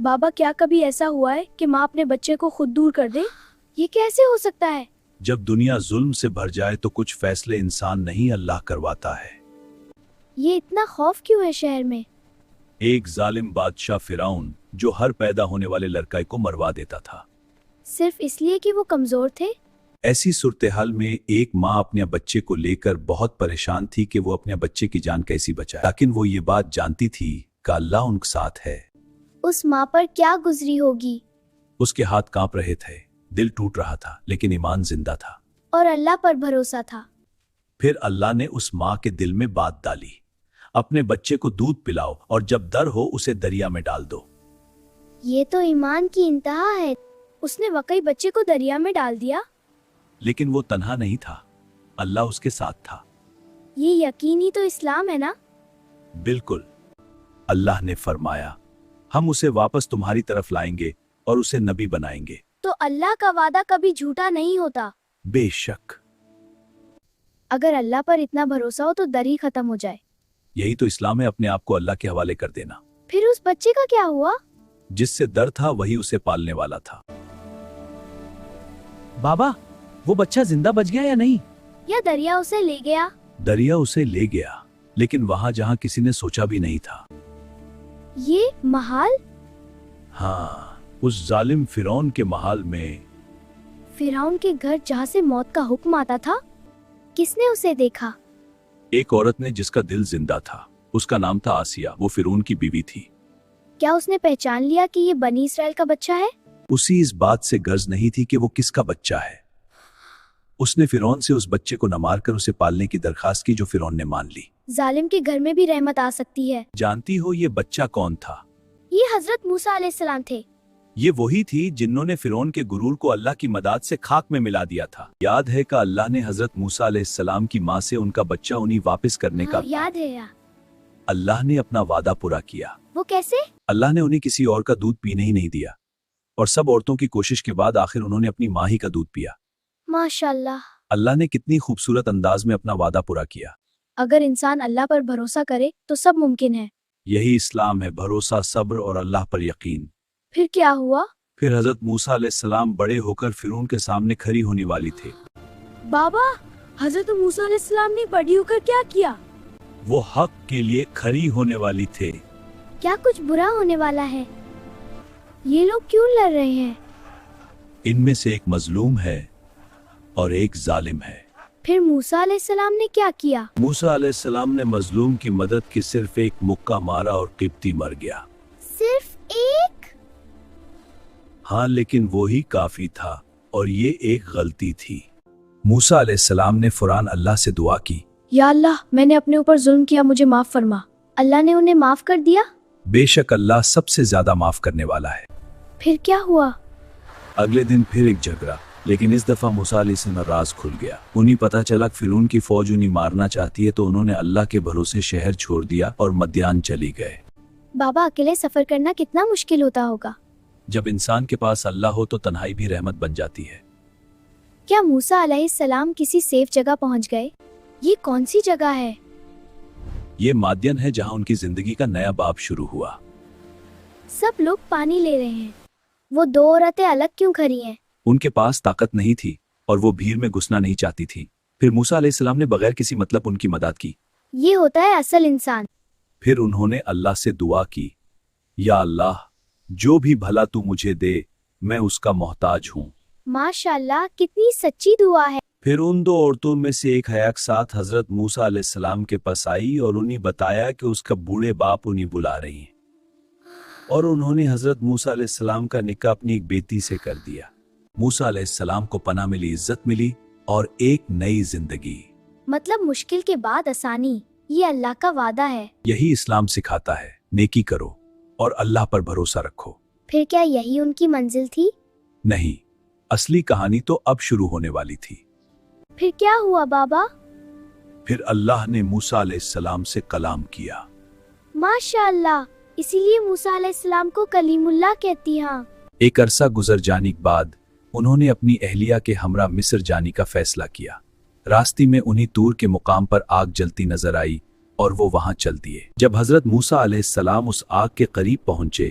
بابا کیا کبھی ایسا ہوا ہے کہ ماں اپنے بچے کو خود دور کر دے؟ یہ کیسے ہو سکتا ہے؟ جب دنیا ظلم سے بھر جائے تو کچھ فیصلے انسان نہیں اللہ کرواتا ہے۔ یہ اتنا خوف کیوں ہے شہر میں؟ ایک ظالم بادشاہ فرعون جو ہر پیدا ہونے والے لڑکے کو مروا دیتا تھا۔ صرف اس لیے کہ وہ کمزور تھے؟ ایسی صورتحال میں ایک ماں اپنے بچے کو لے کر بہت پریشان تھی کہ وہ اپنے بچے کی جان کیسی بچائے، لیکن وہ یہ بات جانتی تھی کہ اللہ ان کے ساتھ ہے۔ اس ماں پر کیا گزری ہوگی؟ اس کے ہاتھ کانپ رہے تھے، دل ٹوٹ رہا تھا، لیکن ایمان زندہ تھا اور اللہ پر بھروسہ تھا۔ پھر اللہ نے اس ماں کے دل میں بات ڈالی، اپنے بچے کو دودھ پلاؤ اور جب در ہو اسے دریا میں ڈال دو۔ یہ تو ایمان کی انتہا ہے۔ اس نے واقعی بچے کو دریا میں ڈال دیا؟ لیکن وہ تنہا نہیں تھا، اللہ اس کے ساتھ تھا۔ یہ یقینی تو اسلام ہے نا؟ بالکل، اللہ نے فرمایا ہم اسے واپس تمہاری طرف لائیں گے اور اسے نبی بنائیں گے۔ تو اللہ کا وعدہ کبھی جھوٹا نہیں ہوتا۔ بے شک۔ اگر اللہ پر اتنا بھروسہ ہو تو ڈر ہی ختم ہو جائے۔ یہی تو اسلام ہے، اپنے آپ کو اللہ کے حوالے کر دینا۔ پھر اس بچے کا کیا ہوا؟ جس سے ڈر تھا وہی اسے پالنے والا تھا۔ بابا، وہ بچہ زندہ بچ گیا یا نہیں؟ یا دریا اسے لے گیا؟ دریا اسے لے گیا، لیکن وہاں جہاں کسی نے سوچا بھی نہیں تھا۔ یہ محال؟ ہاں، اس ظالم فرعون کے محل میں۔ فرعون کے گھر جہاں سے موت کا حکم آتا تھا؟ کس نے اسے دیکھا؟ ایک عورت نے جس کا دل زندہ تھا، اس کا نام تھا آسیہ، وہ فرعون کی بیوی تھی۔ کیا اس نے پہچان لیا کہ یہ بنی اسرائیل کا بچہ ہے؟ اسی اس بات سے غرض نہیں تھی کہ وہ کس کا بچہ ہے۔ اس نے فرعون سے اس بچے کو نہ مار کر اسے پالنے کی درخواست کی، جو فرعون نے مان لی۔ ظالم کے گھر میں بھی رحمت آ سکتی ہے۔ جانتی ہو یہ بچہ کون تھا؟ یہ حضرت موسیٰ علیہ السلام تھے۔ یہ وہی تھی جنہوں نے فرعون کے غرور کو اللہ کی مدد سے خاک میں ملا دیا تھا۔ یاد ہے کہ اللہ نے حضرت موسیٰ علیہ السلام کی ماں سے ان کا بچہ انہیں واپس کرنے کا یاد ہے یا؟ اللہ نے اپنا وعدہ پورا کیا۔ وہ کیسے؟ اللہ نے انہیں کسی اور کا دودھ پینے ہی نہیں دیا، اور سب عورتوں کی کوشش کے بعد آخر انہوں نے اپنی ماں ہی کا دودھ پیا۔ ماشاءاللہ۔ اللہ نے کتنی خوبصورت انداز میں اپنا وعدہ پورا کیا۔ اگر انسان اللہ پر بھروسہ کرے تو سب ممکن ہے۔ یہی اسلام ہے، بھروسہ، صبر اور اللہ پر یقین۔ پھر کیا ہوا؟ پھر حضرت موسیٰ علیہ السلام بڑے ہو کر فرعون کے سامنے کھڑی ہونے والی تھے۔ بابا، حضرت موسیٰ علیہ السلام نے بڑی ہو کر کیا کیا؟ وہ حق کے لیے کھڑی ہونے والی تھے۔ کیا کچھ برا ہونے والا ہے؟ یہ لوگ کیوں لڑ رہے ہیں؟ ان میں سے ایک مظلوم ہے اور ایک ظالم ہے۔ پھر موسیٰ علیہ السلام نے کیا کیا؟ موسیٰ علیہ السلام نے مظلوم کی مدد کی، صرف ایک مکہ مارا اور قبطی مر گیا۔ صرف ایک؟ ہاں، لیکن وہی کافی تھا، اور یہ ایک غلطی تھی۔ موسیٰ علیہ السلام نے فوراً اللہ سے دعا کی، یا اللہ، میں نے اپنے اوپر ظلم کیا، مجھے معاف فرما۔ اللہ نے انہیں معاف کر دیا؟ بے شک اللہ سب سے زیادہ معاف کرنے والا ہے۔ پھر کیا ہوا؟ اگلے دن پھر ایک جھگڑا، لیکن اس دفعہ موسیٰ علیہ السلام کا راز کھل گیا۔ انہیں پتہ چلا کہ فرعون کی فوج انہیں مارنا چاہتی ہے، تو انہوں نے اللہ کے بھروسے شہر چھوڑ دیا اور مدین چلی گئے۔ بابا، اکیلے سفر کرنا کتنا مشکل ہوتا ہوگا۔ جب انسان کے پاس اللہ ہو تو تنہائی بھی رحمت بن جاتی ہے۔ کیا موسیٰ علیہ السلام کسی سیف جگہ پہنچ گئے؟ یہ کون سی جگہ ہے؟ یہ مادین ہے جہاں ان کی زندگی کا نیا باب شروع ہوا۔ سب لوگ پانی لے رہے ہیں، وہ دو عورتیں الگ کیوں کھڑی ہیں؟ ان کے پاس طاقت نہیں تھی اور وہ بھیڑ میں گھسنا نہیں چاہتی تھی۔ پھر موسیٰ علیہ السلام نے بغیر کسی مطلب ان کی مدد کی۔ یہ ہوتا ہے اصل انسان۔ پھر انہوں نے اللہ سے دعا کی، یا اللہ، جو بھی بھلا تو مجھے دے، میں اس کا محتاج ہوں۔ ماشاءاللہ، کتنی سچی دعا ہے۔ پھر ان دو عورتوں میں سے ایک حیا کے ساتھ حضرت موسیٰ علیہ السلام کے پاس آئی اور انہیں بتایا کہ اس کا بوڑھے باپ انہیں بلا رہی ہیں، اور انہوں نے حضرت موسیٰ علیہ السلام کا نکاح اپنی ایک بیٹی سے کر دیا۔ موسیٰ علیہ السلام کو پناہ ملی، عزت ملی اور ایک نئی زندگی۔ مطلب مشکل کے بعد آسانی، یہ اللہ کا وعدہ ہے۔ یہی اسلام سکھاتا ہے، نیکی کرو اور اللہ پر بھروسہ رکھو۔ پھر کیا یہی ان کی منزل تھی؟ نہیں، اصلی کہانی تو اب شروع ہونے والی تھی۔ پھر کیا ہوا بابا؟ پھر اللہ نے موسیٰ علیہ السلام سے کلام کیا۔ ماشاءاللہ، اسی لیے موسیٰ علیہ السلام کو کلیم اللہ کہتی ہیں۔ ایک عرصہ گزر جانے کے بعد انہوں نے اپنی اہلیہ کے ہمراہ مصر جانے کا فیصلہ کیا۔ راستے میں انہیں طور کے مقام پر آگ جلتی نظر آئی اور وہ وہاں چل دیے۔ جب حضرت موسیٰ علیہ السلام اس آگ کے قریب پہنچے